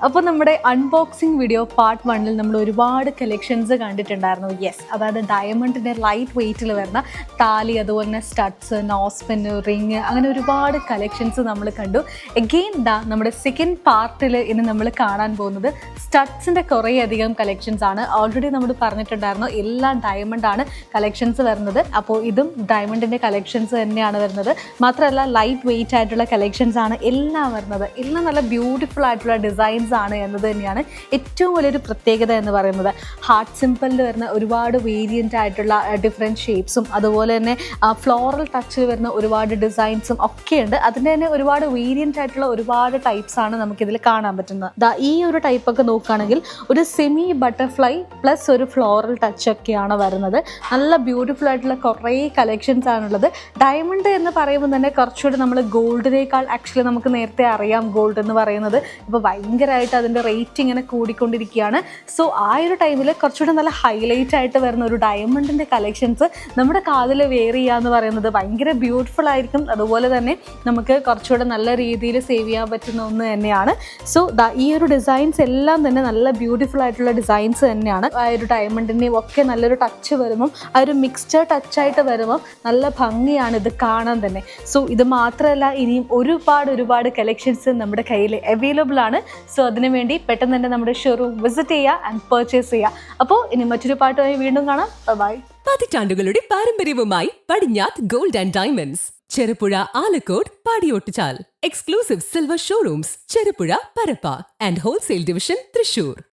അപ്പോൾ നമ്മുടെ unboxing video part 1 നമ്മൾ ഒരുപാട് കളക്ഷൻസ് കണ്ടിട്ടുണ്ടായിരുന്നു. യെസ്, അതായത് ഡയമണ്ടിൻ്റെ ലൈറ്റ് വെയ്റ്റിൽ വരുന്ന താലി, അതുപോലെ തന്നെ സ്റ്റഡ്സ്, നോസ്പിൻ, റിങ്, അങ്ങനെ ഒരുപാട് കളക്ഷൻസ് നമ്മൾ കണ്ടു. എഗെയിൻ നമ്മുടെ സെക്കൻഡ് പാർട്ടിൽ ഇന്ന് നമ്മൾ കാണാൻ പോകുന്നത് സ്റ്റഡ്സിൻ്റെ കുറേയധികം കളക്ഷൻസ് ആണ്. ഓൾറെഡി നമ്മൾ പറഞ്ഞിട്ടുണ്ടായിരുന്നു എല്ലാം ഡയമണ്ടാണ് കളക്ഷൻസ് വരുന്നത്. അപ്പോൾ ഇതും ഡയമണ്ടിൻ്റെ കളക്ഷൻസ് തന്നെയാണ് വരുന്നത്. മാത്രമല്ല ലൈറ്റ് വെയ്റ്റ് ആയിട്ടുള്ള കളക്ഷൻസ് ആണ് എല്ലാം വരുന്നത്. എല്ലാം നല്ല ബ്യൂട്ടിഫുൾ ആയിട്ടുള്ള ഡിസൈൻസ് ആണ് എന്നത് തന്നെയാണ് ഏറ്റവും വലിയൊരു പ്രത്യേകത എന്ന് പറയുന്നത്. ഹാർട്ട് സിമ്പിളിൽ വരുന്ന ഒരുപാട് വേരിയൻ്റ് ആയിട്ടുള്ള ഡിഫറെൻറ്റ് ഷേപ്സും, അതുപോലെ തന്നെ ഫ്ലോറൽ ടച്ചിൽ വരുന്ന ഒരുപാട് ഡിസൈൻസും ഒക്കെ ഉണ്ട്. അതിൻ്റെ തന്നെ ഒരുപാട് വേരിയൻ്റ് ആയിട്ടുള്ള ഒരുപാട് ടൈപ്സ് ആണ് നമുക്കിതിൽ കാണാൻ പറ്റുന്നത്. ഈ ഒരു ടൈപ്പൊക്കെ നോക്കുകയാണെങ്കിൽ ഒരു സെമി ബട്ടർഫ്ലൈ പ്ലസ് ഒരു ഫ്ലോറൽ ടച്ച് ഒക്കെയാണ് വരുന്നത്. നല്ല ബ്യൂട്ടിഫുൾ ആയിട്ടുള്ള കുറേ കളക്ഷൻസ് ആണുള്ളത്. ഡയമണ്ട് എന്ന് പറയുമ്പോൾ തന്നെ കുറച്ചുകൂടി നമ്മൾ ഗോൾഡിനേക്കാൾ ആക്ച്വലി നമുക്ക് നേരത്തെ അറിയാം ഗോൾഡ് എന്ന് പറയുന്നത് ഇപ്പോൾ ഭയങ്കരമായിട്ട് അതിൻ്റെ റേറ്റ് ഇങ്ങനെ കൂടിക്കൊണ്ടിരിക്കുകയാണ്. സോ ആ ഒരു ടൈമിൽ കുറച്ചുകൂടി നല്ല ഹൈലൈറ്റ് ആയിട്ട് വരുന്ന ഒരു ഡയമണ്ടിൻ്റെ കളക്ഷൻസ് നമ്മുടെ കാതിൽ വെയർ ചെയ്യുക എന്ന് പറയുന്നത് ഭയങ്കര ബ്യൂട്ടിഫുൾ ആയിരിക്കും. അതുപോലെ തന്നെ നമുക്ക് കുറച്ചുകൂടെ നല്ല രീതിയിൽ സേവ് ചെയ്യാൻ പറ്റുന്ന ഒന്ന് തന്നെയാണ്. സോ ഈ ഒരു ഡിസൈൻസ് എല്ലാം തന്നെ നല്ല ബ്യൂട്ടിഫുൾ ആയിട്ടുള്ള ഡിസൈൻസ് തന്നെയാണ്. ആ ഒരു ഡയമണ്ടിൻ്റെയും ഒക്കെ നല്ലൊരു ടച്ച് വരുമ്പം, ആ ഒരു മിക്സ്ചർ ടച്ചായിട്ട് വരുമ്പം നല്ല ഭംഗിയാണ് ഇത് കാണാൻ തന്നെ. സോ ഇത് മാത്രമല്ല, ഇനിയും ഒരുപാട് കളക്ഷൻസ് നമ്മുടെ കയ്യിൽ അവൈലബിൾ ആണ്. സോ അതിനു വേണ്ടി പെട്ടെന്ന് തന്നെ നമ്മുടെ ഷോറൂം വിസിറ്റ് ചെയ്യുക ആൻഡ് പർച്ചേസ് ചെയ്യുക. അപ്പോൾ ഇനി മറ്റൊരു പാട്ടുമായി വീണ്ടും കാണാം. ബൈ. പതിറ്റാണ്ടുകളുടെ പാരമ്പര്യവുമായി Padinjath gold and diamonds, Cherupuzha, Alakode, Padiyottuchal. Exclusive silver showrooms Cherupuzha, Parappa and wholesale division Thrissur.